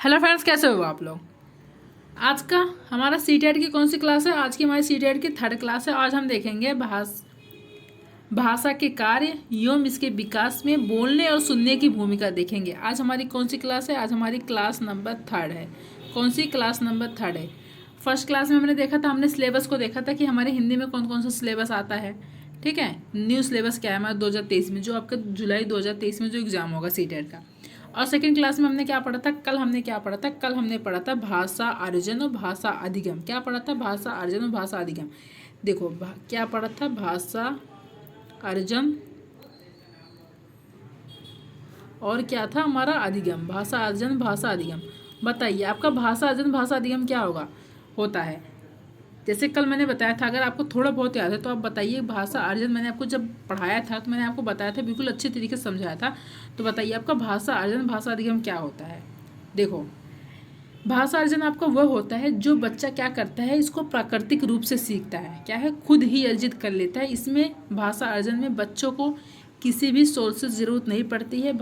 Hello friends, कैसे हो आप लोग। आज का हमारा सीटेट की कौन सी क्लास है? आज की हमारी सीटेट की 3rd क्लास है। आज हम देखेंगे भाषा के कार्य एवं इसके विकास में बोलने और सुनने की भूमिका देखेंगे। आज हमारी कौन सी क्लास है? आज हमारी क्लास नंबर 3rd है। कौन सी? क्लास नंबर 3rd है। फर्स्ट क्लास में हमने देखा था, हमने सिलेबस को देखा था कि हमारे हिंदी में कौन कौन सा सिलेबस आता है। ठीक है, न्यू सिलेबस क्या है हमारा 2023 में, जो आपका जुलाई 2023 में जो एग्जाम होगा सीटेट का। और सेकंड क्लास में हमने क्या पढ़ा था? कल हमने क्या पढ़ा था? कल हमने पढ़ा था भाषा अर्जन और भाषा अधिगम। क्या पढ़ा था? भाषा अर्जन और भाषा अधिगम। देखो क्या पढ़ा था? भाषा अर्जन और क्या था हमारा? अधिगम। भाषा अर्जन भाषा अधिगम। बताइए आपका भाषा अर्जन भाषा अधिगम क्या होता है। जैसे कल मैंने बताया था, अगर आपको थोड़ा बहुत याद है तो आप बताइए। भाषा अर्जन मैंने आपको जब पढ़ाया था तो मैंने आपको बताया था, बिल्कुल अच्छे तरीके से समझाया था। तो बताइए आपका भाषा अर्जन भाषा अधिगम क्या होता है। देखो, भाषा अर्जन आपका वह होता है जो बच्चा क्या करता है, इसको प्राकृतिक रूप से सीखता है। क्या है? खुद ही अर्जित कर लेता है। इसमें भाषा अर्जन में बच्चों को किसी भी सोर्स से ज़रूरत नहीं पड़ती है।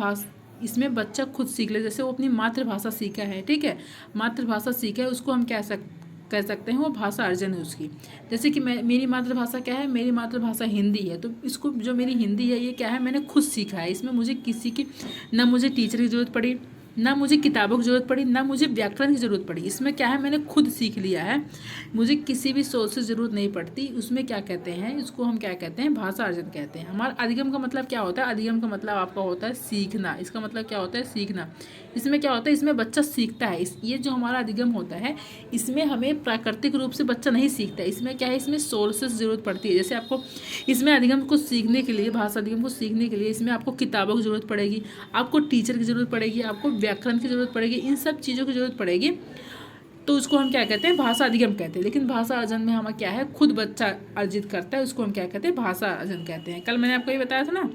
इसमें बच्चा खुद सीख ले। जैसे वो अपनी मातृभाषा सीखा है, ठीक है, मातृभाषा सीखा है, उसको हम कह सकते हैं वो भाषा अर्जन है उसकी। जैसे कि मेरी मातृभाषा क्या है? मेरी मातृभाषा हिंदी है। तो इसको जो मेरी हिंदी है ये क्या है? मैंने खुद सीखा है। इसमें मुझे किसी की, ना मुझे टीचर की ज़रूरत पड़ी, ना मुझे किताबों की ज़रूरत पड़ी, ना मुझे व्याकरण की ज़रूरत पड़ी। इसमें क्या है? मैंने खुद सीख लिया है। मुझे किसी भी सोर्स से ज़रूरत नहीं पड़ती। उसमें क्या कहते हैं? इसको हम क्या कहते हैं? भाषा अर्जन कहते हैं। हमारा अधिगम का मतलब क्या होता है? अधिगम का मतलब आपका होता है सीखना। इसका मतलब क्या होता है? सीखना। इसमें क्या होता है? इसमें बच्चा सीखता है। ये जो हमारा अधिगम होता है, इसमें हमें प्राकृतिक रूप से बच्चा नहीं सीखता है। इसमें क्या है? इसमें सोर्सेस ज़रूरत पड़ती है। जैसे आपको इसमें अधिगम को सीखने के लिए, भाषा अधिगम को सीखने के लिए इसमें आपको किताबों की ज़रूरत पड़ेगी, आपको टीचर की ज़रूरत पड़ेगी, आपको व्याकरण की ज़रूरत पड़ेगी, इन सब चीज़ों की ज़रूरत पड़ेगी। तो उसको हम क्या कहते हैं? भाषा अधिगम कहते हैं। लेकिन भाषा अर्जन में हम क्या है? खुद बच्चा अर्जित करता है, उसको हम क्या कहते हैं? भाषा अर्जन कहते हैं। कल मैंने आपको ये बताया था ना।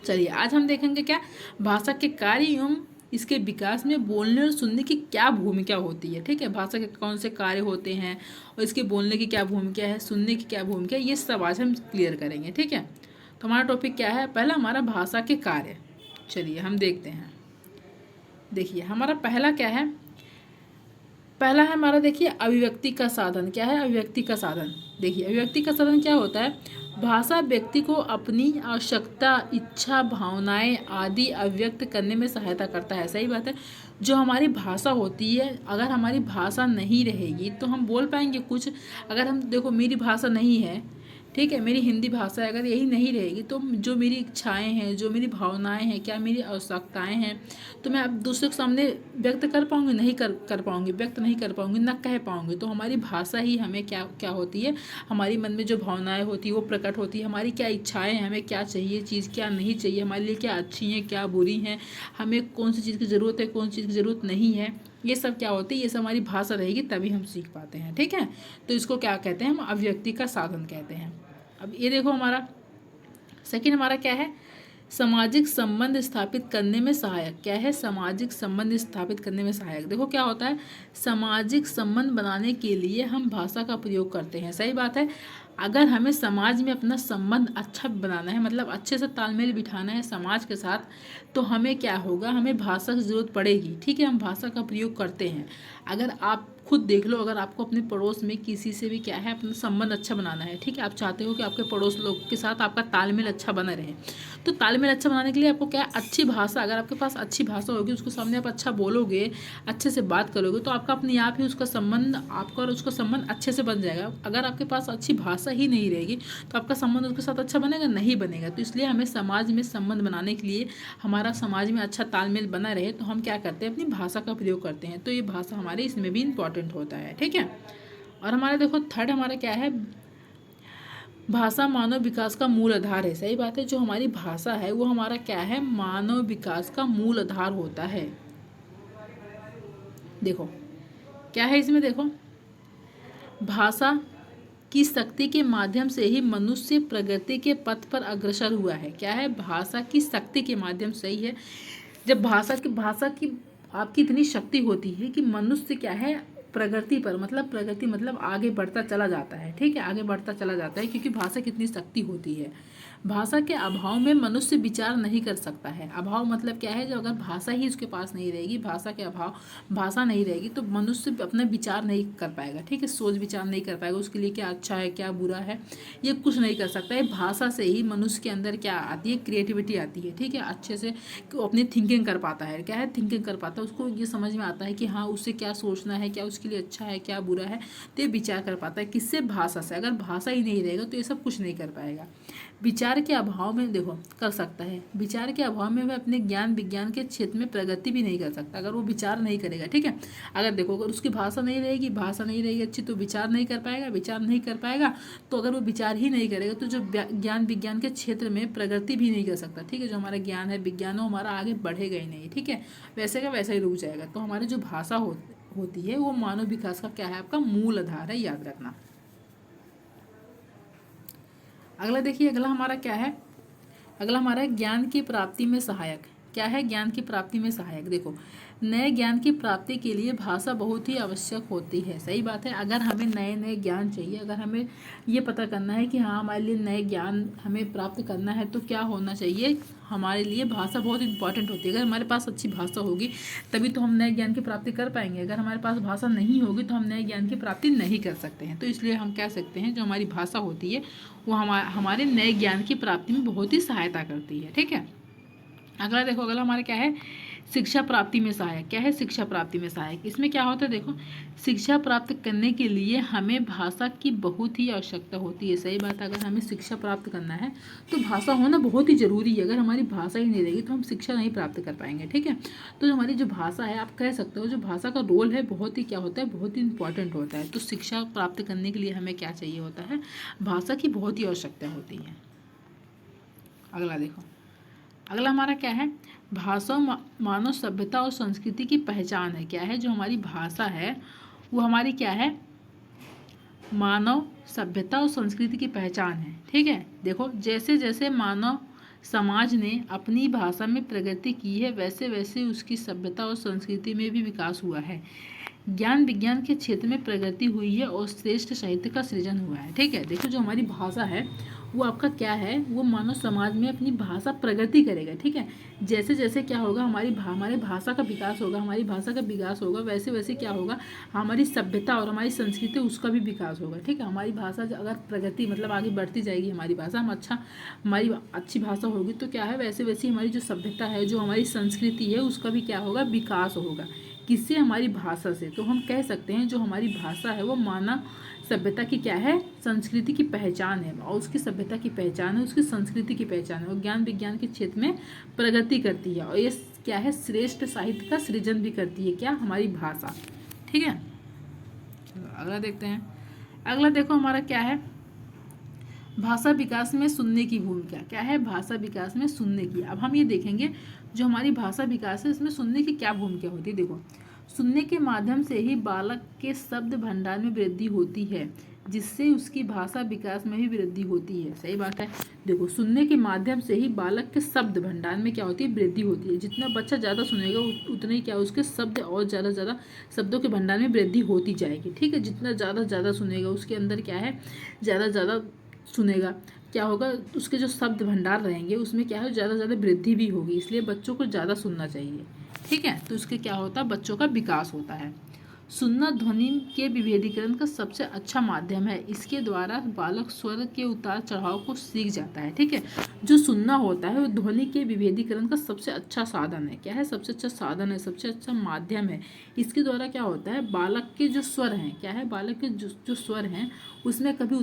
चलिए आज हम देखेंगे क्या भाषा के कार्य एवं इसके विकास में बोलने और सुनने की क्या भूमिका होती है। ठीक है, भाषा के कौन से कार्य होते हैं और इसके बोलने की क्या भूमिका है, सुनने की क्या भूमिका है, ये सब आज हम क्लियर करेंगे। ठीक है, तो हमारा टॉपिक क्या है? पहला हमारा भाषा के कार्य। चलिए हम देखते हैं। देखिए हमारा पहला क्या है? पहला है हमारा, देखिए, अभिव्यक्ति का साधन। क्या है? अभिव्यक्ति का साधन। देखिए अभिव्यक्ति का साधन क्या होता है? भाषा व्यक्ति को अपनी आवश्यकता, इच्छा, भावनाएं आदि अभिव्यक्त करने में सहायता करता है। सही बात है। जो हमारी भाषा होती है, अगर हमारी भाषा नहीं रहेगी तो हम बोल पाएंगे कुछ? अगर हम देखो, मेरी भाषा नहीं है, ठीक है, मेरी हिंदी भाषा अगर यही नहीं रहेगी तो जो मेरी इच्छाएं हैं, जो मेरी भावनाएं हैं, क्या मेरी आवश्यकताएं हैं, तो मैं अब दूसरे के सामने व्यक्त कर पाऊंगी? नहीं कर पाऊंगी, व्यक्त नहीं कर पाऊंगी, ना कह पाऊंगी। तो हमारी भाषा ही हमें क्या होती है? हमारी मन में जो भावनाएं होती है वो प्रकट होती है। हमारी क्या इच्छाएं हैं, हमें क्या चाहिए चीज़, क्या नहीं चाहिए, हमारे लिए क्या अच्छी हैं, क्या बुरी हैं, हमें कौन सी चीज़ की ज़रूरत है, कौन सी चीज़ की ज़रूरत नहीं है, ये सब क्या होती है? ये सब हमारी भाषा रहेगी तभी हम सीख पाते हैं। ठीक है, तो इसको क्या कहते हैं? हम अभिव्यक्ति का साधन कहते हैं। अब ये देखो हमारा सेकंड हमारा क्या है? सामाजिक संबंध स्थापित करने में सहायक। क्या है? सामाजिक संबंध स्थापित करने में सहायक। देखो क्या होता है? सामाजिक संबंध बनाने के लिए हम भाषा का प्रयोग करते हैं। सही बात है। अगर हमें समाज में अपना संबंध अच्छा बनाना है, मतलब अच्छे से तालमेल बिठाना है समाज के साथ, तो हमें क्या होगा? हमें भाषा की ज़रूरत पड़ेगी। ठीक है, हम भाषा का प्रयोग करते हैं। अगर आप खुद देख लो, अगर आपको अपने पड़ोस में किसी से भी क्या है, अपना संबंध अच्छा बनाना है, ठीक है, आप चाहते हो कि आपके पड़ोस लोग के साथ आपका तालमेल अच्छा बना रहे, तो तालमेल अच्छा बनाने के लिए आपको क्या है? अच्छी भाषा। अगर आपके पास अच्छी भाषा होगी, उसके सामने आप अच्छा बोलोगे, अच्छे से बात करोगे, तो आपका अपने आप ही उसका संबंध, आपका और उसका संबंध अच्छे से बन जाएगा। अगर आपके पास अच्छी भाषा ही नहीं रहेगी तो आपका संबंध उसके साथ अच्छा बनेगा? नहीं बनेगा। तो इसलिए हमें समाज में संबंध बनाने के लिए, हमारा समाज में अच्छा तालमेल बना रहे, तो हम क्या करते हैं? अपनी भाषा का प्रयोग करते हैं। तो ये भाषा हमारे इसमें भी इम्पॉर्टेंट होता है। ठीक है, और हमारा देखो थर्ड हमारा क्या है? भाषा मानव विकास का मूल आधार है। सही बात है। जो हमारी भाषा है वो हमारा क्या है? मानव विकास का मूल आधार होता है। देखो क्या है इसमें? देखो, भाषा की शक्ति के माध्यम से ही मनुष्य प्रगति के पथ पर अग्रसर हुआ है। क्या है? भाषा की शक्ति के माध्यम से ही है। जब भाषा की आपकी इतनी शक्ति होती है कि मनुष्य क्या है? प्रगति पर, मतलब प्रगति मतलब आगे बढ़ता चला जाता है। ठीक है, आगे बढ़ता चला जाता है, क्योंकि भाषा कितनी शक्ति होती है। भाषा के अभाव में मनुष्य विचार नहीं कर सकता है। अभाव मतलब क्या है, जो अगर भाषा ही उसके पास नहीं रहेगी, भाषा के अभाव, भाषा नहीं रहेगी तो मनुष्य अपना विचार नहीं कर पाएगा, ठीक है, सोच विचार नहीं कर पाएगा, उसके लिए क्या अच्छा है क्या बुरा है ये कुछ नहीं कर सकता है। भाषा से ही मनुष्य के अंदर क्या आती है, क्रिएटिविटी आती है, ठीक है, अच्छे से अपनी थिंकिंग कर पाता है। क्या है, थिंकिंग कर पाता है, उसको ये समझ में आता है कि हाँ उससे क्या सोचना है, क्या उसके लिए अच्छा है क्या बुरा है, तो ये विचार कर पाता है। किससे, भाषा से। अगर भाषा ही नहीं रहेगा तो ये सब कुछ नहीं कर पाएगा। विचार के अभाव में देखो कर सकता है, विचार के अभाव में वह अपने ज्ञान विज्ञान के क्षेत्र में प्रगति भी नहीं कर सकता, अगर वो विचार नहीं करेगा, ठीक है। अगर देखो अगर उसकी भाषा नहीं रहेगी, भाषा नहीं रहेगी अच्छी तो विचार नहीं कर पाएगा, विचार नहीं कर पाएगा तो अगर वो विचार ही नहीं करेगा तो जो ज्ञान विज्ञान के क्षेत्र में प्रगति भी नहीं कर सकता, ठीक है। जो हमारा ज्ञान है विज्ञान वो हमारा आगे बढ़ेगा ही नहीं, ठीक है, वैसे का वैसा ही रुक जाएगा। तो हमारी जो भाषा होती है वो मानव विकास का क्या है, आपका मूल आधार है, याद रखना। अगला देखिए, अगला हमारा क्या है, अगला हमारा है ज्ञान की प्राप्ति में सहायक। क्या है, ज्ञान की प्राप्ति में सहायक। देखो नए ज्ञान की प्राप्ति के लिए भाषा बहुत ही आवश्यक होती है, सही बात है। अगर हमें नए नए ज्ञान चाहिए, अगर हमें ये पता करना है कि हाँ हमारे लिए नए ज्ञान हमें प्राप्त करना है तो क्या होना चाहिए, हमारे लिए भाषा बहुत इंपॉर्टेंट होती है। अगर हमारे पास अच्छी भाषा होगी तभी तो हम नए ज्ञान की प्राप्ति कर पाएंगे। अगर हमारे पास भाषा नहीं होगी तो हम नए ज्ञान की प्राप्ति नहीं कर सकते हैं। तो इसलिए हम कह सकते हैं जो हमारी भाषा होती है वो हमारे नए ज्ञान की प्राप्ति में बहुत ही सहायता करती है, ठीक है। अगला देखो, अगला हमारा क्या है, शिक्षा प्राप्ति में सहायक। क्या है, शिक्षा प्राप्ति में सहायक। इसमें क्या होता है, देखो शिक्षा प्राप्त करने के लिए हमें भाषा की बहुत ही आवश्यकता होती है, सही बात है। अगर हमें शिक्षा प्राप्त करना है तो भाषा होना बहुत ही ज़रूरी है। अगर हमारी भाषा ही नहीं रहेगी तो हम शिक्षा नहीं प्राप्त कर पाएंगे, ठीक है। तो हमारी जो भाषा है, आप कह सकते हो जो भाषा का रोल है बहुत ही क्या होता है, बहुत ही इंपॉर्टेंट होता है। तो शिक्षा प्राप्त करने के लिए हमें क्या चाहिए होता है, भाषा की बहुत ही आवश्यकता होती है। अगला देखो, अगला हमारा क्या है, भाषा मानव सभ्यता और संस्कृति की पहचान है। क्या है, जो हमारी भाषा है वो हमारी क्या है, मानव सभ्यता और संस्कृति की पहचान है, ठीक है। देखो जैसे जैसे मानव समाज ने अपनी भाषा में प्रगति की है वैसे वैसे उसकी सभ्यता और संस्कृति में भी विकास हुआ है। ज्ञान विज्ञान के क्षेत्र में प्रगति हुई है और श्रेष्ठ साहित्य का सृजन हुआ है, ठीक है। देखो जो हमारी भाषा है वो आपका क्या है, वो मानव समाज में अपनी भाषा प्रगति करेगा, ठीक है। जैसे जैसे क्या होगा, हमारे भाषा का विकास होगा, हमारी भाषा का विकास होगा वैसे वैसे क्या होगा, हमारी सभ्यता और हमारी संस्कृति उसका भी विकास होगा, ठीक है। हमारी भाषा अगर प्रगति मतलब आगे बढ़ती जाएगी हमारी भाषा, हमारी अच्छी भाषा होगी तो क्या है, वैसे वैसे हमारी जो सभ्यता है, जो हमारी संस्कृति है उसका भी क्या होगा, विकास होगा। किससे, हमारी भाषा से। तो हम कह सकते हैं जो हमारी भाषा है वो मानव सभ्यता की क्या है, संस्कृति की पहचान है, और उसकी सभ्यता की पहचान है, उसकी संस्कृति की पहचान है। और ज्ञान विज्ञान के क्षेत्र में प्रगति करती है और ये क्या है, श्रेष्ठ साहित्य का सृजन भी करती है, क्या, हमारी भाषा, ठीक है। चलो अगला देखते हैं। अगला देखो हमारा क्या है, भाषा विकास में सुनने की भूमिका। क्या है, भाषा विकास में सुनने की। अब हम ये देखेंगे जो हमारी भाषा विकास है इसमें सुनने की क्या भूमिका होती है। देखो सुनने के माध्यम से ही बालक के शब्द भंडार में वृद्धि होती है जिससे उसकी भाषा विकास में भी वृद्धि होती है, सही बात है। देखो सुनने के माध्यम से ही बालक के शब्द भंडार में क्या होती है, वृद्धि होती है। जितना बच्चा ज़्यादा सुनेगा उतना ही क्या उसके शब्द और ज़्यादा ज़्यादा शब्दों के भंडार में वृद्धि होती जाएगी, ठीक है। जितना ज़्यादा सुनेगा उसके अंदर क्या है, ज़्यादा सुनेगा, क्या होगा, उसके जो शब्द भंडार रहेंगे उसमें क्या है, ज़्यादा वृद्धि भी होगी। इसलिए बच्चों को ज़्यादा सुनना चाहिए, ठीक है। तो उसके क्या होता है, बच्चों का विकास होता है। सुनना ध्वनि के विभेदीकरण का सबसे अच्छा माध्यम है। इसके द्वारा बालक स्वर के उतार चढ़ाव को सीख जाता है, ठीक है। जो सुनना होता है वो ध्वनि के विभेदीकरण का सबसे अच्छा साधन है। क्या है, सबसे अच्छा साधन है, सबसे अच्छा माध्यम है। इसके द्वारा क्या होता है, बालक के जो स्वर हैं, क्या है, बालक के जो स्वर हैं उसमें कभी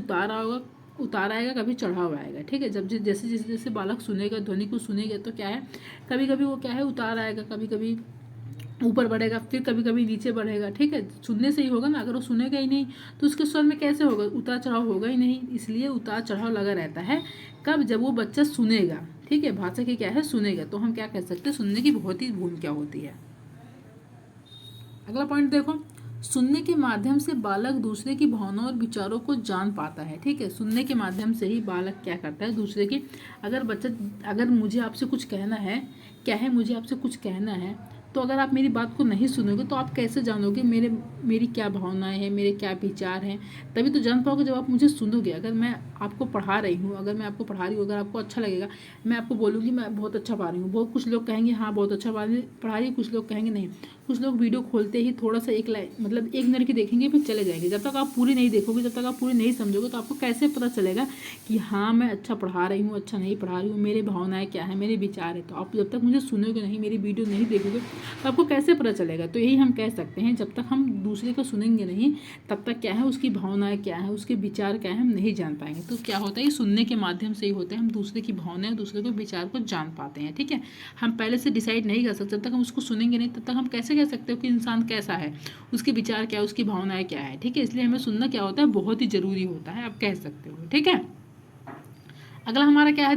उतार आएगा कभी चढ़ाव आएगा, ठीक है। जब जैसे जैसे जैसे बालक सुनेगा, ध्वनि को सुनेगा तो क्या है, कभी कभी वो क्या है उतार आएगा, कभी कभी ऊपर बढ़ेगा, फिर कभी कभी नीचे बढ़ेगा, ठीक है। सुनने से ही होगा ना, अगर वो सुनेगा ही नहीं तो उसके स्वर में कैसे होगा, उतार चढ़ाव होगा ही नहीं। इसलिए उतार चढ़ाव लगा रहता है कब, जब वो बच्चा सुनेगा, ठीक है। भाषा की क्या है, सुनेगा। तो हम क्या कह सकते हैं, सुनने की बहुत ही भूमिका होती है। अगला पॉइंट देखो, सुनने के माध्यम से बालक दूसरे की भावनाओं और विचारों को जान पाता है, ठीक है। सुनने के माध्यम से ही बालक क्या करता है, दूसरे की, अगर मुझे आपसे कुछ कहना है, क्या है, मुझे आपसे कुछ कहना है तो अगर आप मेरी बात को नहीं सुनोगे तो आप कैसे जानोगे मेरी क्या भावनाएं हैं, मेरे क्या विचार हैं? तभी तो जान पाओगे जब आप मुझे सुनोगे। अगर मैं आपको पढ़ा रही हूँ, अगर मैं आपको पढ़ा रही हूँ, अगर आपको अच्छा लगेगा, मैं आपको बोलूँगी मैं बहुत अच्छा पढ़ा रही हूँ, बहुत कुछ लोग कहेंगे हाँ बहुत अच्छा पढ़ा रही है, कुछ लोग कहेंगे नहीं। कुछ लोग वीडियो खोलते ही थोड़ा सा एक लाइन मतलब 1 मिनट की देखेंगे फिर चले जाएंगे। जब तक आप पूरी नहीं देखोगे, जब तक आप पूरी नहीं समझोगे, तो आपको कैसे पता चलेगा कि हाँ मैं अच्छा पढ़ा रही हूँ, अच्छा नहीं पढ़ा रही हूँ, मेरी भावनाएं क्या है, मेरे विचार है? तो आप जब तक मुझे सुनोगे नहीं, मेरी वीडियो नहीं देखोगे, तो आपको कैसे पता चलेगा? तो यही हम कह सकते हैं, जब तक हम दूसरे को सुनेंगे नहीं, तब तक क्या है उसकी भावनाएं क्या है, उसके विचार क्या है, हम नहीं जान पाएंगे। तो क्या होता है, ये सुनने के माध्यम से ही होता है, हम दूसरे की भावनाएं, दूसरे के विचार को जान पाते हैं। ठीक है, हम पहले से डिसाइड नहीं कर सकते, जब तक हम उसको सुनेंगे नहीं तब तक हम कैसे कह सकते हो कि इंसान कैसा है, उसके विचार क्या है, उसकी भावनाएं क्या है? ठीक है, इसलिए हमें सुनना क्या होता है, बहुत ही जरूरी होता है, आप कह सकते हो। ठीक है, अगला हमारा क्या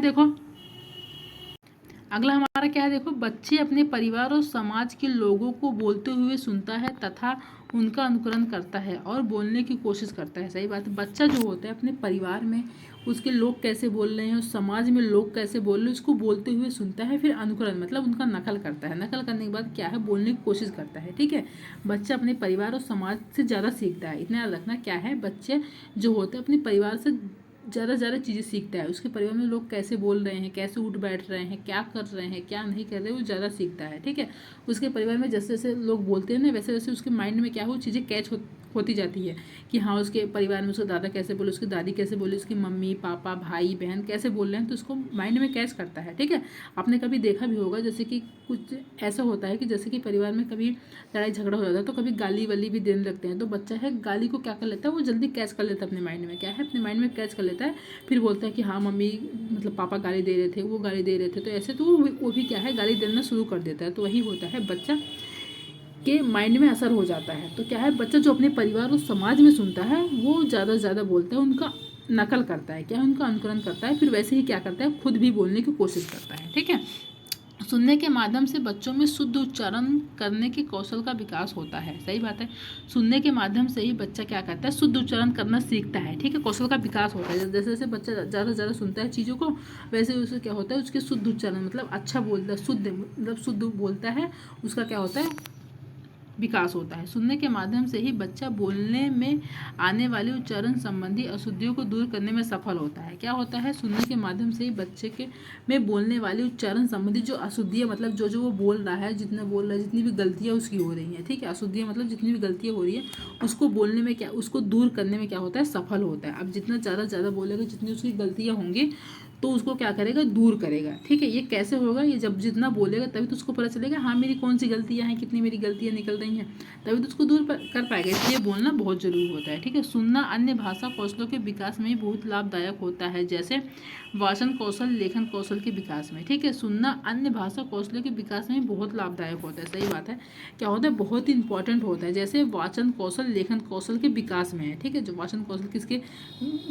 है देखो, बच्चे अपने परिवार और समाज के लोगों को बोलते हुए सुनता है तथा उनका अनुकरण करता है और बोलने की कोशिश करता है। सही बात है, बच्चा जो होता है अपने परिवार में उसके लोग कैसे बोल रहे हैं, उस समाज में लोग कैसे बोल रहे हैं, उसको बोलते हुए सुनता है, फिर अनुकरण मतलब उनका नकल करता है। नकल करने के बाद क्या है, बोलने की कोशिश करता है। ठीक है, बच्चा अपने परिवार और समाज से ज़्यादा सीखता है। इतना याद रखना, क्या है, बच्चे जो होते हैं अपने परिवार से ज़्यादा चीज़ें सीखता है। उसके परिवार में लोग कैसे बोल रहे हैं, कैसे उठ बैठ रहे हैं, क्या कर रहे हैं, क्या नहीं कर रहे, वो ज़्यादा सीखता है। ठीक है, उसके परिवार में जैसे जैसे लोग बोलते हैं ना, वैसे वैसे उसके माइंड में क्या हो, चीज़ें कैच होती जाती है कि हाँ उसके परिवार में उसका दादा कैसे बोले, उसकी दादी कैसे बोले, उसकी मम्मी पापा भाई बहन कैसे बोल रहे हैं, तो उसको माइंड में कैच करता है। ठीक है, आपने कभी देखा भी होगा जैसे कि कुछ ऐसा होता है कि जैसे कि परिवार में कभी लड़ाई झगड़ा हो जाता है तो कभी गाली वाली भी देने लगते हैं, तो बच्चा है गाली को क्या कर लेता है, वो जल्दी कैच कर लेता है अपने माइंड में, क्या है अपने माइंड में कैच कर लेता है। फिर बोलता है कि हाँ मम्मी मतलब पापा गाली दे रहे थे, वो गाली दे रहे थे, तो ऐसे तो वो भी क्या है गाली देना शुरू कर देता है। तो वही होता है, बच्चा के माइंड में असर हो जाता है। तो क्या है, बच्चा जो अपने परिवार और समाज में सुनता है वो ज़्यादा से ज़्यादा बोलता है, उनका नकल करता है, क्या उनका अनुकरण करता है, फिर वैसे ही क्या करता है, खुद भी बोलने की कोशिश करता है। ठीक है, सुनने के माध्यम से बच्चों में शुद्ध उच्चारण करने के कौशल का विकास होता है। सही बात है, सुनने के माध्यम से ही बच्चा क्या करता है, शुद्ध उच्चारण करना सीखता है। ठीक है, कौशल का विकास होता है। जैसे जैसे बच्चा ज़्यादा से ज़्यादा सुनता है चीज़ों को, वैसे वैसे क्या होता है, उसके शुद्ध उच्चारण मतलब अच्छा बोलता है, शुद्ध मतलब शुद्ध बोलता है, उसका क्या होता है, विकास होता है। सुनने के माध्यम से ही बच्चा बोलने में आने वाले उच्चारण संबंधी अशुद्धियों को दूर करने में सफल होता है। क्या होता है, सुनने के माध्यम से ही बच्चे के में बोलने वाली उच्चारण संबंधी जो अशुद्धियाँ मतलब जो वो बोल रहा है, जितना बोल रहा है, जितनी भी गलतियाँ उसकी हो रही हैं, ठीक है, अशुद्धियाँ मतलब जितनी भी गलतियाँ हो रही है उसको बोलने में क्या, उसको दूर करने में क्या होता है, सफल होता है। अब जितना ज़्यादा बोलेगा, जितनी उसकी गलतियाँ होंगी तो उसको क्या करेगा, दूर करेगा। ठीक है, ये कैसे होगा, ये जब जितना बोलेगा तभी तो उसको पता चलेगा हाँ मेरी कौन सी गलतियाँ हैं, कितनी मेरी गलतियाँ निकल रही हैं, तभी तो उसको दूर कर पाएगा। इसलिए बोलना बहुत ज़रूरी होता है। ठीक है, सुनना अन्य भाषा कौशलों के विकास में भी बहुत लाभदायक होता है, जैसे वाचन कौशल, लेखन कौशल के विकास में। ठीक है, सुनना अन्य भाषा कौशलों के विकास में भी बहुत लाभदायक होता है। सही बात है, क्या होता है, बहुत ही इंपॉर्टेंट होता है। जैसे वाचन कौशल लेखन कौशल के विकास में है। ठीक है, जो वाचन कौशल किसके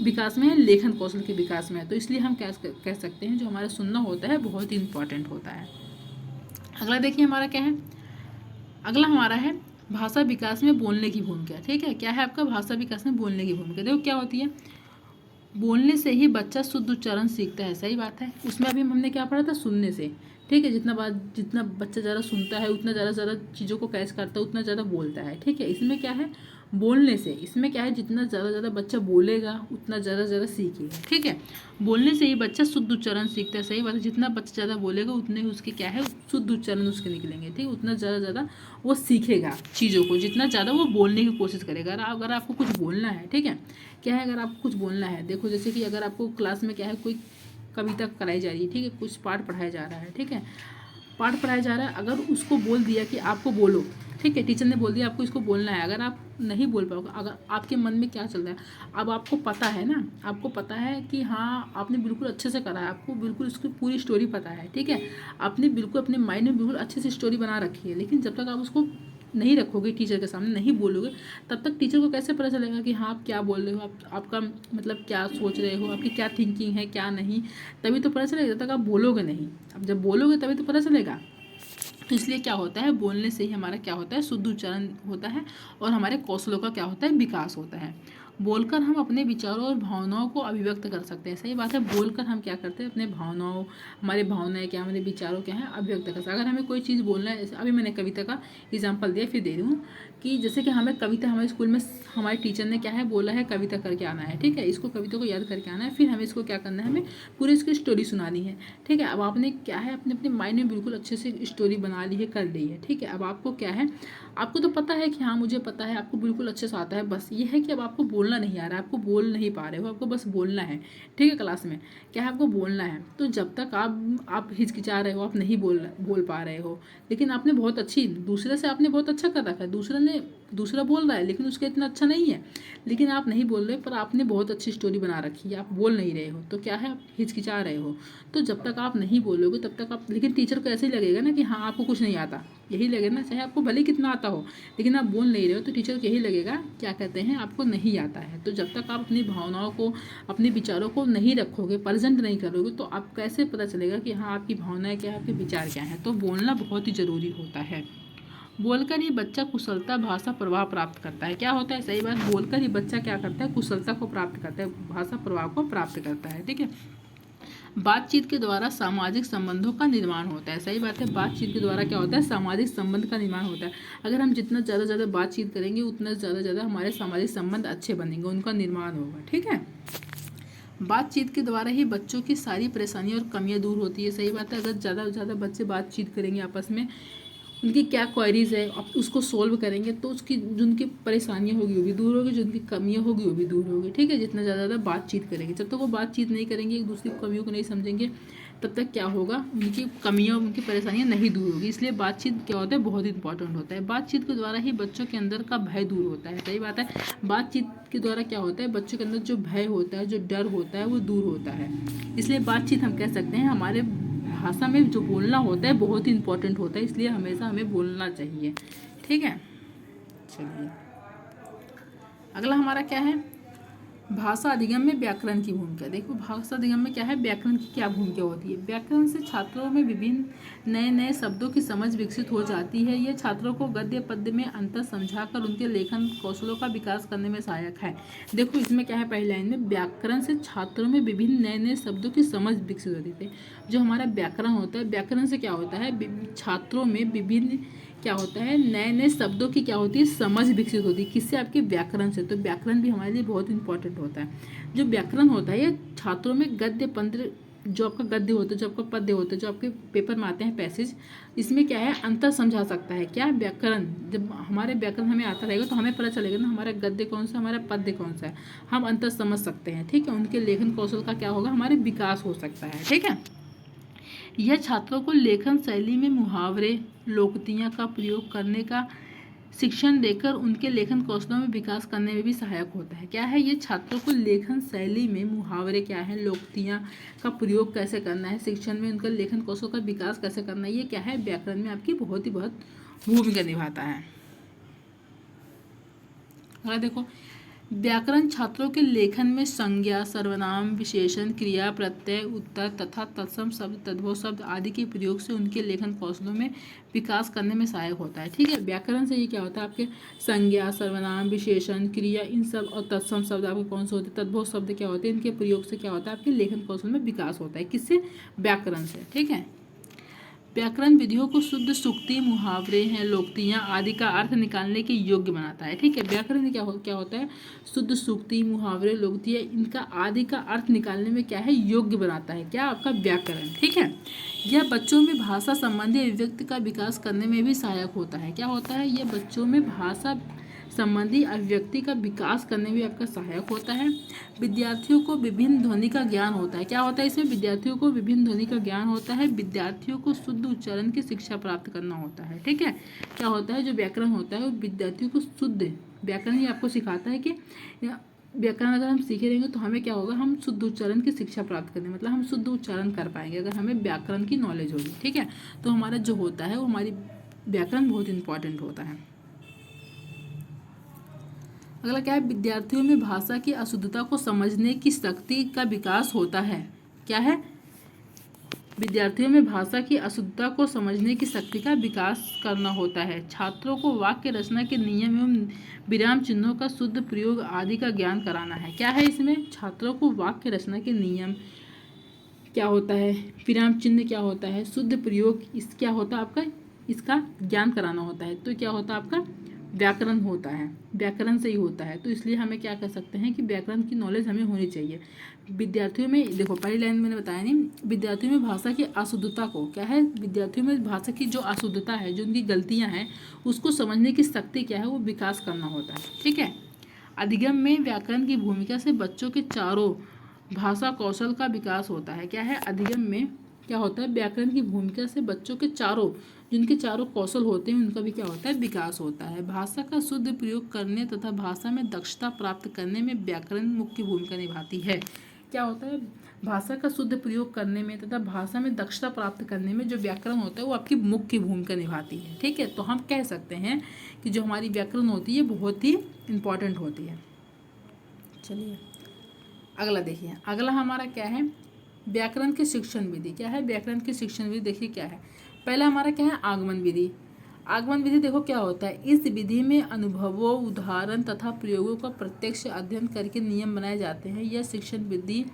विकास में है, लेखन कौशल के विकास में है। तो इसलिए हम कह सकते हैं जो हमारा सुनना होता है बहुत ही इंपॉर्टेंट होता है। अगला देखिए हमारा क्या है, अगला हमारा है भाषा विकास में बोलने की भूमिका। ठीक है, क्या है आपका, भाषा विकास में बोलने की भूमिका। देखो क्या होती है, बोलने से ही बच्चा शुद्ध उच्चारण सीखता है। सही बात है, उसमें अभी हमने क्या पढ़ा था, सुनने से। ठीक है, जितना बच्चा ज़्यादा सुनता है उतना ज़्यादा चीज़ों को कैच करता है, उतना ज़्यादा बोलता है। ठीक है, इसमें क्या है, बोलने से, इसमें क्या है, जितना ज़्यादा बच्चा बोलेगा उतना ज़्यादा सीखेगा। ठीक है, बोलने से ही बच्चा शुद्ध उच्चारण सीखता है। सही बात है, जितना बच्चा ज़्यादा बोलेगा उतने ही उसके क्या है, शुद्ध उच्चारण उसके निकलेंगे। ठीक है, उतना ज़्यादा वो सीखेगा चीज़ों को, जितना ज़्यादा वो बोलने की कोशिश करेगा। अगर आपको कुछ बोलना है, ठीक है, क्या है, अगर आपको कुछ बोलना है, देखो जैसे कि अगर आपको क्लास में क्या है, कोई कविता कराई जा रही है, ठीक है, कुछ पाठ पढ़ाया जा रहा है, ठीक है, पाठ पढ़ाया जा रहा है, अगर उसको बोल दिया कि आपको बोलो, ठीक है, टीचर ने बोल दिया आपको इसको बोलना है, अगर आप नहीं बोल पाओगे, अगर आपके मन में क्या चल रहा है, अब आपको पता है ना, आपको पता है कि हाँ आपने बिल्कुल अच्छे से करा है, आपको बिल्कुल उसकी पूरी स्टोरी पता है, ठीक है, आपने बिल्कुल अपने माइंड में बिल्कुल अच्छे से स्टोरी बना रखी है, लेकिन जब तक आप उसको नहीं रखोगे टीचर के सामने, नहीं बोलोगे, तब तक टीचर को कैसे पता चलेगा कि हाँ आप क्या बोल रहे हो, आपका मतलब क्या सोच रहे हो, आपकी क्या थिंकिंग है क्या नहीं, तभी तो पता चलेगा, जब तक आप बोलोगे नहीं। अब जब बोलोगे तभी तो पता चलेगा। तो इसलिए क्या होता है, बोलने से ही हमारा क्या होता है, शुद्ध उच्चारण होता है और हमारे कौशलों का क्या होता है, विकास होता है। बोलकर हम अपने विचारों और भावनाओं को अभिव्यक्त कर सकते हैं। सही बात है, बोलकर हम क्या करते हैं, अपने भावनाओं, हमारी भावनाएं क्या, हमारे विचारों क्या हैं, अभिव्यक्त कर सकते हैं। अगर हमें कोई चीज़ बोलना है, अभी मैंने कविता का एग्जाम्पल दिया, फिर दे रही हूँ कि जैसे कि हमें कविता, हमारे स्कूल में हमारे टीचर ने क्या है बोला है, कविता करके आना है, ठीक है, इसको कविता को याद करके आना है, फिर हमें इसको क्या करना है, हमें पूरी इसकी स्टोरी सुनानी है, ठीक है। अब आपने क्या है अपने अपने माइंड में बिल्कुल अच्छे से स्टोरी बना ली है, कर ली है, ठीक है। अब आपको क्या है, आपको तो पता है कि हाँ मुझे पता है, आपको बिल्कुल अच्छे से आता है, बस ये है कि अब आपको बोलना नहीं आ रहा है, आपको बोल नहीं पा रहे हो, आपको बस बोलना है, ठीक है। क्लास में क्या है, आपको बोलना है। तो जब तक आप हिचकिचा रहे हो, आप नहीं बोल पा रहे हो, लेकिन आपने बहुत अच्छी, दूसरे से आपने बहुत अच्छा कर रखा है, दूसरा बोल रहा है लेकिन उसका इतना अच्छा नहीं है, लेकिन आप नहीं बोल रहे, पर आपने बहुत अच्छी स्टोरी बना रखी है, आप बोल नहीं रहे हो, तो क्या है, आप हिचकिचा रहे हो। तो जब तक आप नहीं बोलोगे तब तक आप, लेकिन टीचर को ऐसे ही लगेगा ना कि हाँ आपको कुछ नहीं आता, यही लगेगा ना, चाहे आपको भले कितना आता हो, लेकिन आप बोल नहीं रहे हो, तो टीचर को यही लगेगा, क्या कहते हैं, आपको नहीं आता है। तो जब तक आप अपनी भावनाओं को, अपने विचारों को नहीं रखोगे, प्रेजेंट नहीं करोगे, तो आप कैसे पता चलेगा कि हाँ आपकी भावनाएं क्या है, आपके विचार क्या है। तो बोलना बहुत ही ज़रूरी होता है। बोलकर ही बच्चा कुशलता, भाषा प्रवाह प्राप्त करता है। क्या होता है, सही बात, बोलकर ही बच्चा क्या करता है, कुशलता को प्राप्त करता है, भाषा प्रवाह को प्राप्त करता है, ठीक है। बातचीत के द्वारा सामाजिक संबंधों का निर्माण होता है। सही बात है, बातचीत के द्वारा क्या होता है, सामाजिक संबंध का निर्माण होता है। अगर हम जितना ज़्यादा बातचीत करेंगे, उतना ज़्यादा हमारे सामाजिक संबंध अच्छे बनेंगे, उनका निर्माण होगा, ठीक है। बातचीत के द्वारा ही बच्चों की सारी परेशानियां और कमियां दूर होती है। सही बात है, अगर ज़्यादा से ज़्यादा बच्चे बातचीत करेंगे आपस में, उनकी क्या क्वेरीज है, आप उसको सोल्व करेंगे, तो उसकी जो उनकी परेशानियां होगी वो भी दूर होगी, जो उनकी कमियां होगी वो भी दूर होगी, ठीक है। जितना ज़्यादा बातचीत करेंगे, जब तक वो बातचीत नहीं करेंगे, एक दूसरी कमियों को नहीं समझेंगे, तब तक क्या होगा, उनकी कमियां, उनकी परेशानियां नहीं दूर होगी। इसलिए बातचीत क्या होता है, बहुत इंपॉर्टेंट होता है। बातचीत के द्वारा ही बच्चों के अंदर का भय दूर होता है। सही बात है, बातचीत के द्वारा क्या होता है, बच्चों के अंदर जो भय होता है, जो डर होता है, वो दूर होता है। इसलिए बातचीत हम कह सकते हैं, हमारे भाषा में जो बोलना होता है बहुत ही इंपॉर्टेंट होता है, इसलिए हमेशा हमें बोलना चाहिए, ठीक है। चलिए अगला हमारा क्या है, भाषा अधिगम में व्याकरण की भूमिका। देखो भाषा अधिगम में क्या है, व्याकरण की क्या भूमिका होती है। व्याकरण से छात्रों में विभिन्न नए नए शब्दों की समझ विकसित हो जाती है। यह छात्रों को गद्य पद्य में अंतर समझाकर उनके लेखन कौशलों का विकास करने में सहायक है। देखो इसमें क्या है, पहली लाइन में, व्याकरण से छात्रों में विभिन्न नए नए शब्दों की समझ विकसित होती है। जो हमारा व्याकरण होता है, व्याकरण से क्या होता है, छात्रों में विभिन्न क्या होता है, नए नए शब्दों की क्या होती है, समझ विकसित होती है। किससे, आपके व्याकरण से। तो व्याकरण भी हमारे लिए बहुत इंपॉर्टेंट होता है। जो व्याकरण होता है ये छात्रों में गद्य पद्य, जो आपका गद्य होता है, जो आपका पद्य होता है, जो आपके पेपर में आते हैं पैसेज, इसमें क्या है, अंतर समझा सकता है। क्या, व्याकरण। जब हमारे व्याकरण हमें आता रहेगा तो हमें पता चलेगा ना हमारा गद्य कौन सा, हमारा पद्य कौन सा है, हम अंतर समझ सकते हैं, ठीक है। उनके लेखन कौशल का क्या होगा, हमारे विकास हो सकता है, ठीक है। यह छात्रों को लेखन शैली में मुहावरे, लोकोक्तियां का प्रयोग करने का शिक्षण देकर उनके लेखन कौशलों में विकास करने में भी सहायक होता है। क्या है, ये छात्रों को लेखन शैली में मुहावरे क्या है, लोकोक्तियां का प्रयोग कैसे करना है, शिक्षण में उनका लेखन कौशल का विकास कैसे करना है, ये क्या है, व्याकरण में आपकी बहुत भूमिका निभाता है। अगर देखो, व्याकरण छात्रों के लेखन में संज्ञा, सर्वनाम, विशेषण, क्रिया, प्रत्यय, उत्तर तथा तत्सम शब्द, तद्भव शब्द आदि के प्रयोग से उनके लेखन कौशलों में विकास करने में सहायक होता है, ठीक है। व्याकरण से ये क्या होता है, आपके संज्ञा, सर्वनाम, विशेषण, क्रिया, इन सब और तत्सम शब्द आपके कौन से होते हैं, तद्भव शब्द क्या होते हैं, इनके प्रयोग से क्या होता है, आपके लेखन कौशल में विकास होता है। किससे, व्याकरण से, ठीक है। व्याकरण विधियों को शुद्ध सूक्ति, मुहावरे हैं, लोकोक्तियां आदि का अर्थ निकालने के योग्य बनाता है, ठीक है। व्याकरण में क्या होता है, शुद्ध सूक्ति, मुहावरे, लोकोक्तियां, इनका आदि का अर्थ निकालने में क्या है, योग्य बनाता है, क्या, आपका व्याकरण, ठीक है। यह बच्चों में भाषा संबंधी अभिव्यक्ति का विकास करने में भी सहायक होता है। क्या होता है, यह बच्चों में भाषा संबंधी अभिव्यक्ति का विकास करने में आपका सहायक होता है। विद्यार्थियों को विभिन्न ध्वनि का ज्ञान होता है। क्या होता है इसमें, विद्यार्थियों को विभिन्न ध्वनि का ज्ञान होता है। विद्यार्थियों को शुद्ध उच्चारण की शिक्षा प्राप्त करना होता है, ठीक है। क्या होता है, जो व्याकरण होता है वो विद्यार्थियों को शुद्ध व्याकरण ही आपको सिखाता है कि व्याकरण अगर हम सीखे रहेंगे तो हमें क्या होगा, हम शुद्ध उच्चारण की शिक्षा प्राप्त करने, मतलब हम शुद्ध उच्चारण कर पाएंगे अगर हमें व्याकरण की नॉलेज होगी, ठीक है। तो हमारा जो होता है वो हमारी व्याकरण बहुत इंपॉर्टेंट होता है। अगला क्या है, विद्यार्थियों में भाषा की अशुद्धता को समझने की शक्ति का विकास होता है। क्या है, विद्यार्थियों में भाषा की अशुद्धता को समझने की शक्ति का विकास करना होता है। छात्रों को वाक्य रचना के नियम एवं विराम चिन्हों का शुद्ध प्रयोग आदि का ज्ञान कराना है। क्या है इसमें? छात्रों को वाक्य रचना के नियम क्या होता है, विराम चिन्ह क्या होता है, शुद्ध प्रयोग इस क्या होता है आपका, इसका ज्ञान कराना होता है। तो क्या होता है आपका? व्याकरण होता है, व्याकरण से ही होता है। तो इसलिए हमें क्या कर सकते हैं कि व्याकरण की नॉलेज हमें होनी चाहिए। विद्यार्थियों में देखो, पहली लाइन मैंने बताया नहीं, विद्यार्थियों में भाषा की अशुद्धता को क्या है, विद्यार्थियों में भाषा की जो अशुद्धता है, जो उनकी गलतियाँ हैं, उसको समझने की शक्ति क्या है, वो विकास करना होता है। ठीक है। अधिगम में व्याकरण की भूमिका से बच्चों के चारों भाषा कौशल का विकास होता है। क्या है? अधिगम में क्या होता है, व्याकरण की भूमिका से बच्चों के चारों, जिनके चारों कौशल होते हैं, उनका भी क्या होता है, विकास होता है। भाषा का शुद्ध प्रयोग करने तथा भाषा में दक्षता प्राप्त करने में व्याकरण मुख्य भूमिका निभाती है। क्या होता है? भाषा का शुद्ध प्रयोग करने में तथा भाषा में दक्षता प्राप्त करने में जो व्याकरण होता है वो आपकी मुख्य भूमिका निभाती है। ठीक है। तो हम कह सकते हैं कि जो हमारी व्याकरण होती है बहुत ही इम्पॉर्टेंट होती है। चलिए अगला देखिए, अगला हमारा क्या है, व्याकरण की शिक्षण विधि। क्या है? व्याकरण की शिक्षण विधि देखिए क्या है। पहला हमारा क्या है, आगमन विधि। आगमन विधि देखो क्या होता है, इस विधि में अनुभवों, उदाहरण तथा प्रयोगों का प्रत्यक्ष अध्ययन करके नियम बनाए जाते हैं। यह शिक्षण विधि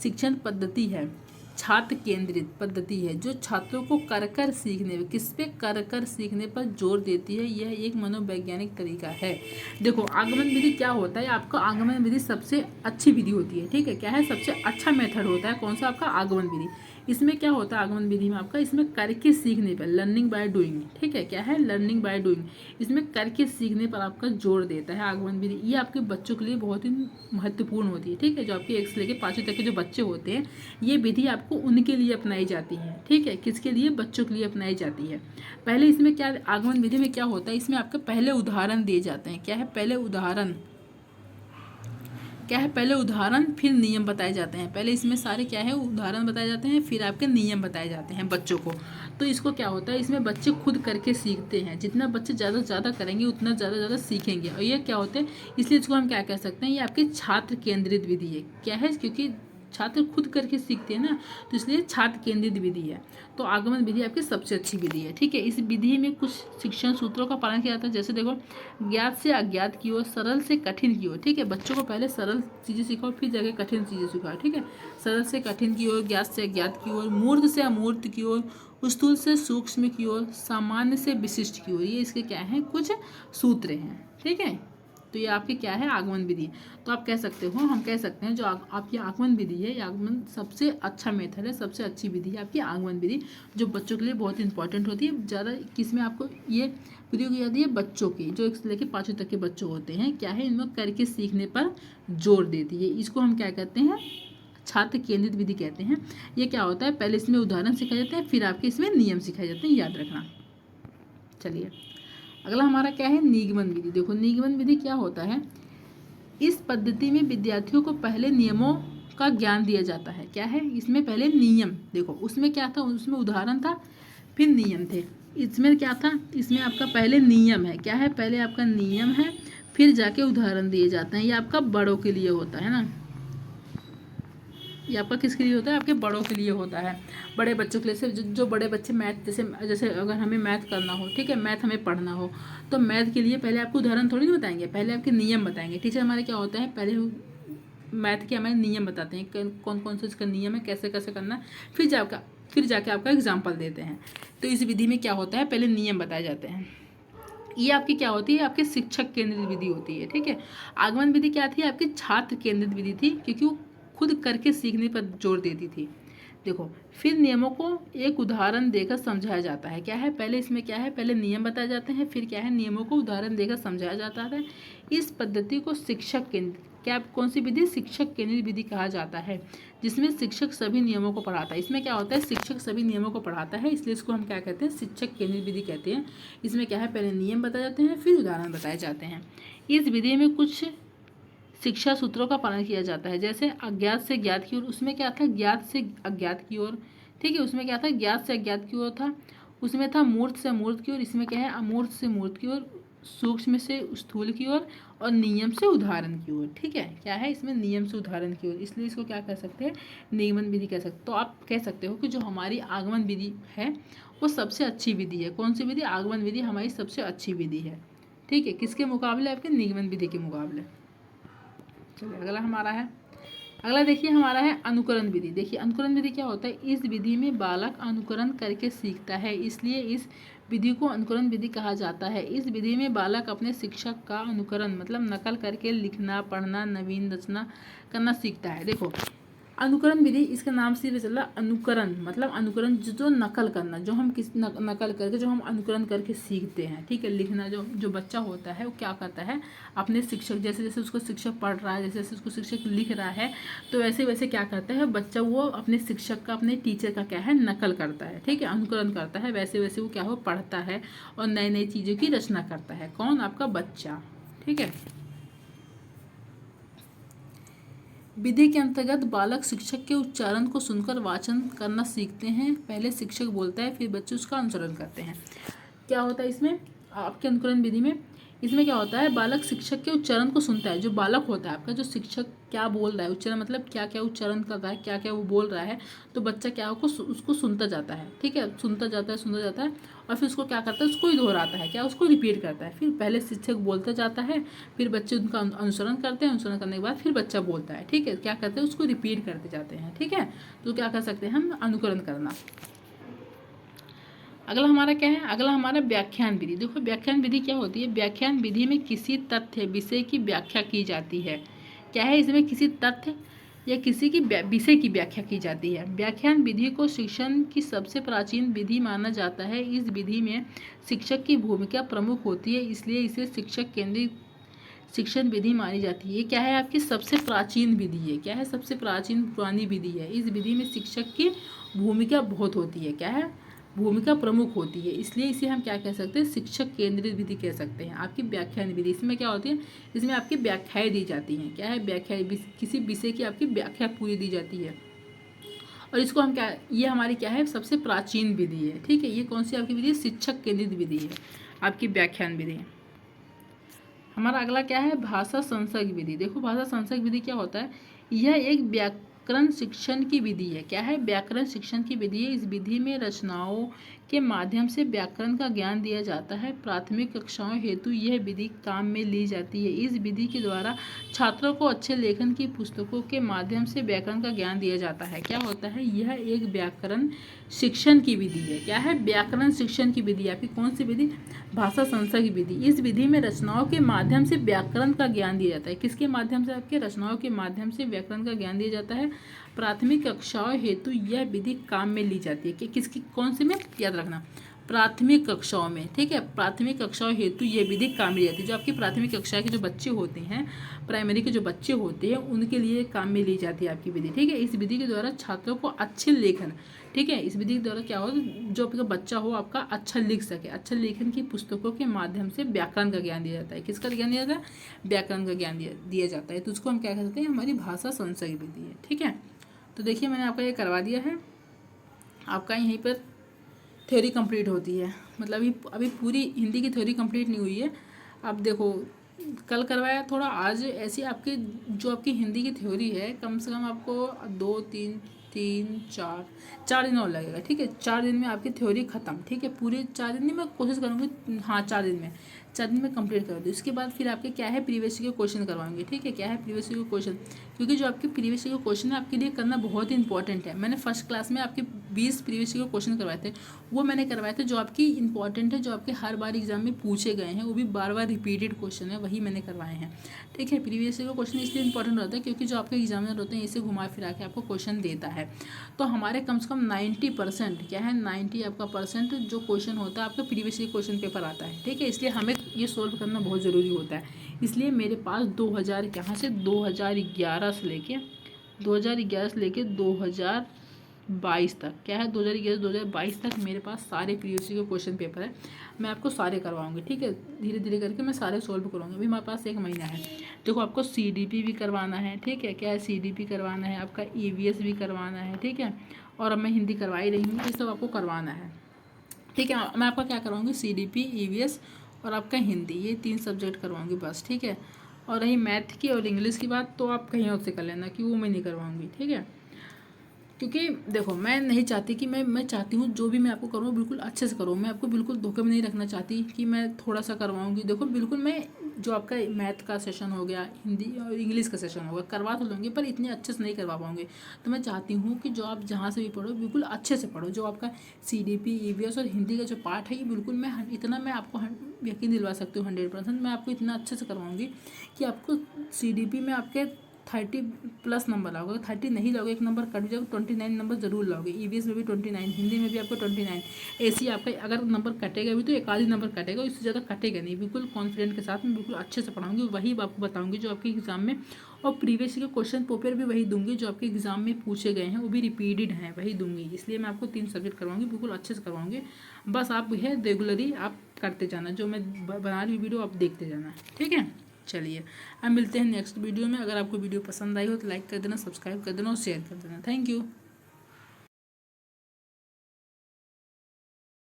शिक्षण पद्धति है, छात्र केंद्रित पद्धति है, जो छात्रों को कर कर सीखने, किस पे, कर कर सीखने पर जोर देती है। यह एक मनोवैज्ञानिक तरीका है। देखो आगमन विधि क्या होता है, आपका आगमन विधि सबसे अच्छी विधि होती है। ठीक है। क्या है? सबसे अच्छा मेथड होता है कौन सा, आपका आगमन विधि। इसमें क्या होता है आगमन विधि में आपका, इसमें करके सीखने पर, लर्निंग बाय डूइंग। ठीक है। क्या है? Learning by doing. इसमें करके सीखने पर आपका जोर देता है आगमन विधि। ये आपके बच्चों के लिए बहुत ही महत्वपूर्ण होती है। ठीक है। जो आपके 1 से लेकर 5वीं तक के जो बच्चे होते हैं, ये विधि आपको उनके लिए अपनाई जाती है। ठीक है। किसके लिए? बच्चों के लिए अपनाई जाती है। पहले इसमें क्या, आगमन विधि में क्या होता है, इसमें आपके पहले उदाहरण दिए जाते हैं। क्या है? पहले उदाहरण, क्या है, पहले उदाहरण फिर नियम बताए जाते हैं। पहले इसमें सारे क्या है, उदाहरण बताए जाते हैं, फिर आपके नियम बताए जाते हैं बच्चों को। तो इसको क्या होता है, इसमें बच्चे खुद करके सीखते हैं। जितना बच्चे ज़्यादा से ज़्यादा करेंगे उतना ज़्यादा सीखेंगे। और ये क्या होते हैं, इसलिए इसको हम क्या कह सकते हैं, ये आपकी छात्र केंद्रित विधि है। क्या है? क्योंकि छात्र खुद करके सीखते हैं ना, तो इसलिए छात्र केंद्रित विधि है। तो आगमन विधि आपकी सबसे अच्छी विधि है। ठीक है। इस विधि में कुछ शिक्षण सूत्रों का पालन किया जाता है। जैसे देखो, ज्ञात से अज्ञात की ओर, सरल से कठिन की ओर। ठीक है। बच्चों को पहले सरल चीज़ें सिखाओ, फिर जाके कठिन चीज़ें सिखाओ। ठीक है। सरल से कठिन की ओर, ज्ञात से अज्ञात की ओर, मूर्त से अमूर्त की ओर, स्थूल से सूक्ष्म की ओर, सामान्य से विशिष्ट की ओर। ये इसके क्या हैं, कुछ सूत्र हैं। ठीक है। तो ये आपकी क्या है, आगमन विधि। तो आप कह सकते हो, हम कह सकते हैं जो आपकी आगमन विधि है, ये आगमन सबसे अच्छा मेथड है, सबसे अच्छी विधि है आपकी आगमन विधि, जो बच्चों के लिए बहुत इंपॉर्टेंट होती है। ज़्यादा किसमें आपको ये विधि की जाती है, बच्चों की, जो 1 से लेकर 5वीं तक के बच्चे होते हैं। क्या है, इनमें करके सीखने पर जोर देती है। इसको हम क्या कहते हैं, छात्र केंद्रित विधि कहते हैं। ये क्या होता है, पहले इसमें उदाहरण सिखाए जाते हैं, फिर आपके इसमें नियम सिखाए जाते हैं, याद रखना। चलिए अगला हमारा क्या है, निगमन विधि। देखो निगमन विधि क्या होता है, इस पद्धति में विद्यार्थियों को पहले नियमों का ज्ञान दिया जाता है। क्या है, इसमें पहले नियम, देखो उसमें क्या था, उसमें उदाहरण था, फिर नियम थे। इसमें क्या था, इसमें आपका पहले नियम है। क्या है, पहले आपका नियम है, फिर जाके उदाहरण दिए जाते हैं। ये आपका बड़ों के लिए होता है ना, ये आपका किसके लिए होता है, आपके बड़ों के लिए होता है, बड़े बच्चों के लिए। सिर्फ जो बड़े बच्चे मैथ, जैसे अगर हमें मैथ करना हो, ठीक है, मैथ हमें पढ़ना हो, तो मैथ के लिए पहले आपको उदाहरण थोड़ी नहीं बताएंगे, पहले आपके नियम बताएंगे। टीचर हमारे क्या होता है, पहले मैथ के हमें नियम बताते हैं, कौन कौन से इसका नियम है, कैसे कैसे करना है, फिर जाके आपका एग्जाम्पल देते हैं। तो इस विधि में क्या होता है, पहले नियम बताए जाते हैं। ये आपकी क्या होती है, आपकी शिक्षक केंद्रित विधि होती है। ठीक है। आगमन विधि क्या थी, आपकी छात्र केंद्रित विधि थी, क्योंकि वो खुद करके सीखने पर जोर देती थी। देखो, फिर नियमों को एक उदाहरण देकर समझाया जाता है। क्या है, पहले इसमें क्या है, पहले नियम बताए जाते हैं, फिर क्या है, नियमों को उदाहरण देकर समझाया जाता है। इस पद्धति को शिक्षक केंद्रित, क्या कौन सी विधि, शिक्षक केंद्रित विधि कहा जाता है, जिसमें शिक्षक सभी नियमों को पढ़ाता है। इसमें क्या होता है, शिक्षक सभी नियमों को पढ़ाता है, इसलिए इसको हम क्या कहते हैं, शिक्षक केंद्रित विधि कहते हैं। इसमें क्या है, पहले नियम बताए जाते हैं, फिर उदाहरण बताए जाते हैं। इस विधि में कुछ शिक्षा सूत्रों का पालन किया जाता है। जैसे अज्ञात से ज्ञात की ओर, उसमें क्या था, ज्ञात से अज्ञात की ओर। ठीक है। उसमें क्या था, ज्ञात से अज्ञात की ओर था, उसमें था मूर्त से अमूर्त की ओर, इसमें क्या है, अमूर्त से मूर्त की ओर। सूक्ष्म से स्थूल की ओर और नियम से उदाहरण की ओर। ठीक है, क्या है इसमें, नियम से उदाहरण की ओर, इसलिए इसको क्या कह सकते हैं, निगमन विधि कह सकते हैं। तो आप कह सकते हो कि जो हमारी आगमन विधि है वो सबसे अच्छी विधि है। कौन सी विधि, आगमन विधि हमारी सबसे अच्छी विधि है। ठीक है, किसके मुकाबले, आपके निगमन विधि के मुकाबले। चलिए अगला हमारा है, अगला देखिए हमारा है अनुकरण विधि। देखिए अनुकरण विधि क्या होता है, इस विधि में बालक अनुकरण करके सीखता है, इसलिए इस विधि को अनुकरण विधि कहा जाता है। इस विधि में बालक अपने शिक्षक का अनुकरण मतलब नकल करके लिखना, पढ़ना, नवीन रचना करना सीखता है। देखो अनुकरण विधि, इसके नाम से चल रहा अनुकरण मतलब अनुकरण जो नकल करना, जो हम किस नकल करके जो हम अनुकरण करके सीखते हैं। ठीक है, लिखना जो जो बच्चा होता है वो क्या करता है, अपने शिक्षक, जैसे जैसे उसको शिक्षक पढ़ रहा है, जैसे जैसे उसको शिक्षक लिख रहा है, तो वैसे वैसे क्या करता है बच्चा, वो अपने शिक्षक का, अपने टीचर का क्या है, नकल करता है। ठीक है, अनुकरण करता है, वैसे वैसे वो क्या हो, पढ़ता है और नई नई चीज़ों की रचना करता है। कौन, आपका बच्चा। ठीक है, विधि के अंतर्गत बालक शिक्षक के उच्चारण को सुनकर वाचन करना सीखते हैं। पहले शिक्षक बोलता है, फिर बच्चे उसका अनुसरण करते हैं। क्या होता है इसमें, आपके अनुकरण विधि में, इसमें क्या होता है, बालक शिक्षक के उच्चारण को सुनता है। जो बालक होता है आपका, जो शिक्षक क्या बोल रहा है, उच्चारण मतलब क्या क्या उच्चारण कर रहा है, क्या क्या वो बोल रहा है, तो बच्चा क्या हो उसको सुनता जाता है। ठीक है, सुनता जाता है और फिर उसको क्या करता है, उसको ही दोहराता है, क्या उसको रिपीट करता है। फिर पहले शिक्षक बोलता जाता है, फिर बच्चे उनका अनुसरण करते हैं, अनुसरण करने के बाद फिर बच्चा बोलता है। ठीक है, क्या करते हैं, उसको रिपीट करते जाते हैं। ठीक है, तो क्या कर सकते हैं हम, अनुकरण करना। अगला हमारा क्या है, अगला हमारा व्याख्यान विधि। देखो व्याख्यान विधि क्या होती है, व्याख्यान विधि में किसी तथ्य विषय की व्याख्या की जाती है। क्या है इसमें, किसी तथ्य या किसी की विषय की व्याख्या की जाती है। व्याख्यान विधि को शिक्षण की सबसे प्राचीन विधि माना जाता है। इस विधि में शिक्षक की भूमिका प्रमुख होती है, इसलिए इसे शिक्षक केंद्रित शिक्षण विधि मानी जाती है। ये क्या है, आपकी सबसे प्राचीन विधि है। क्या है, सबसे प्राचीन पुरानी विधि है। इस विधि में शिक्षक की भूमिका बहुत होती है। क्या है, भूमिका प्रमुख होती है, इसलिए इसे हम क्या कह सकते हैं, शिक्षक केंद्रित विधि कह सकते हैं। आपकी व्याख्यान विधि, इसमें क्या होती है, इसमें आपकी व्याख्याएं दी जाती हैं। क्या है, व्याख्या, किसी विषय की आपकी व्याख्या पूरी दी जाती है और इसको हम क्या, ये हमारी क्या है, सबसे प्राचीन विधि है। ठीक है, ये कौन सी आपकी विधि है, शिक्षक केंद्रित विधि है, आपकी व्याख्यान विधि। हमारा अगला क्या है, भाषा संसर्ग विधि। देखो भाषा संसर्ग विधि क्या होता है, यह एक व्याकरण शिक्षण की विधि है। क्या है, व्याकरण शिक्षण की विधि है। इस विधि में रचनाओं के माध्यम से व्याकरण का ज्ञान दिया जाता है। प्राथमिक कक्षाओं हेतु यह विधि काम में ली जाती है। इस विधि के द्वारा छात्रों को अच्छे लेखन की पुस्तकों के माध्यम से व्याकरण का ज्ञान दिया जाता है। क्या होता है, यह एक व्याकरण शिक्षण की विधि है। क्या है, व्याकरण शिक्षण की विधि। आपकी कौन सी विधि, भाषा संसर्ग विधि। इस विधि में रचनाओं के माध्यम से व्याकरण का ज्ञान दिया जाता है। किसके माध्यम से, आपके रचनाओं के माध्यम से व्याकरण का ज्ञान दिया जाता है। प्राथमिक कक्षाओं हेतु यह विधि काम में ली जाती है। कि किसकी, कौन सी में, याद रखना, प्राथमिक कक्षाओं में। ठीक है, प्राथमिक कक्षाओं हेतु ये विधि काम में ली जाती है। जो आपकी प्राथमिक कक्षा के जो बच्चे होते हैं, प्राइमरी के जो बच्चे होते हैं, उनके लिए काम में ली जाती है आपकी विधि। ठीक है, इस विधि के द्वारा छात्रों को अच्छे लेखन, ठीक है, इस विधि के द्वारा क्या हो, जो आपका बच्चा हो आपका अच्छा लिख सके, अच्छा लेखन की पुस्तकों के माध्यम से व्याकरण का ज्ञान दिया जाता है। किसका ज्ञान दिया जाता है, व्याकरण का ज्ञान दिया जाता है। तो उसको हम क्या कहते हैं, हमारी भाषा संसर्ग विधि है। ठीक है, तो देखिए मैंने आपका ये करवा दिया है। आपका यहीं पर थ्योरी कंप्लीट होती है, मतलब अभी पूरी हिंदी की थ्योरी कंप्लीट नहीं हुई है। अब देखो कल करवाया थोड़ा, आज ऐसी आपकी जो आपकी हिंदी की थ्योरी है, कम से कम आपको 2 3 4 दिन और लगेगा। ठीक है, 4 दिन में आपकी थ्योरी खत्म। ठीक है, पूरे 4 दिन में मैं कोशिश करूँगी, हाँ 4 दिन में कंप्लीट कर दूँ। इसके बाद फिर आपके क्या है, प्रीवियस ईयर के क्वेश्चन करवाएंगे। ठीक है, क्या है, प्रीवियस ईयर के क्वेश्चन, क्योंकि जो आपके प्रीवियस ईयर के क्वेश्चन है आपके लिए करना बहुत ही इंपॉर्टेंट है। मैंने फर्स्ट क्लास में आपके 20 प्रीवियस ईयर के क्वेश्चन करवाए थे, वो मैंने करवाए थे जो आपकी इंपॉर्टेंट है, जो आपके हर बार एग्जाम में पूछे गए हैं, वो भी बार बार रिपीटेड क्वेश्चन है, वही मैंने करवाए हैं। ठीक है, प्रीवियस ईयर का क्वेश्चन इसलिए इंपॉर्टेंट होता है क्योंकि जो आपके एग्जामिनर होते हैं इसे घुमा फिरा के आपको क्वेश्चन देता है। तो हमारे कम से कम 90%, क्या है, 90 आपका परसेंट जो क्वेश्चन होता है आपका प्रीवियस ईयर क्वेश्चन पेपर आता है। ठीक है, इसलिए हमें ये सोल्व करना बहुत ज़रूरी होता है। इसलिए मेरे पास 2000 यहाँ से 2011 से लेके 2022 तक, क्या है, 2011 से 2022 तक मेरे पास सारे प्रीवियस ईयर के क्वेश्चन पेपर है। मैं आपको सारे करवाऊंगी। ठीक है, धीरे धीरे करके मैं सारे सोल्व करूँगी। अभी हमारे पास 1 महीना है। देखो आपको CDP भी करवाना है। ठीक है, क्या है, CDP करवाना है, आपका EVS भी करवाना है। ठीक है, और अब मैं हिंदी करवा ही रही हूँ, ये सब आपको करवाना है। ठीक है, मैं आपका क्या करवाऊँगी, CDP, EVS और आपका हिंदी, ये 3 सब्जेक्ट करवाऊँगी बस, ठीक है। और रही मैथ की और इंग्लिश की बात, तो आप कहीं और से कर लेना, कि वो मैं नहीं करवाऊँगी, ठीक है। क्योंकि देखो, मैं नहीं चाहती कि मैं चाहती हूँ जो भी मैं आपको करूँ बिल्कुल अच्छे से करूँ। मैं आपको बिल्कुल धोखे में नहीं रखना चाहती कि मैं थोड़ा सा करवाऊँगी। देखो बिल्कुल, मैं जो आपका मैथ का सेशन हो गया, हिंदी और इंग्लिश का सेशन होगा, करवा तो लूँगी, पर इतने अच्छे से नहीं करवा पाऊँगी। तो मैं चाहती हूँ कि जो आप जहाँ से भी पढ़ो बिल्कुल अच्छे से पढ़ो। जो आपका CDP, EVS और हिंदी का जो पार्ट है, ये बिल्कुल इतना मैं आपको यकीन दिलवा सकती हूँ 100%। मैं आपको इतना अच्छे से करवाऊँगी कि आपको CDP में आपके 30+ नंबर लाओगे। 30 नहीं लाओगे, एक नंबर कट जाओगे, 29 नंबर जरूर लाओगे। EVS में भी 29, हिंदी में भी आपको 29। ऐसी आपका अगर नंबर कटेगा भी तो एक आधी नंबर कटेगा, इससे ज़्यादा कटेगा नहीं। बिल्कुल कॉन्फिडेंट के साथ में बिल्कुल अच्छे से पढ़ाऊंगी, वही आपको बताऊंगी जो आपके एग्जाम में, और प्रीवियस के क्वेश्चन पेपर भी वही दूंगी जो आपके एग्जाम में पूछे गए हैं, वो भी रिपीटेड हैं, वही दूंगी। इसलिए मैं आपको 3 सब्जेक्ट करवाऊंगी, बिल्कुल अच्छे से करवाऊंगी। बस आप है रेगुलरली आप करते जाना, जो मैं बना रही वीडियो आप देखते जाना, ठीक है। चलिए, अब मिलते हैं नेक्स्ट वीडियो में। अगर आपको वीडियो पसंद आई हो तो लाइक कर देना, सब्सक्राइब कर देना और शेयर कर देना। Thank you.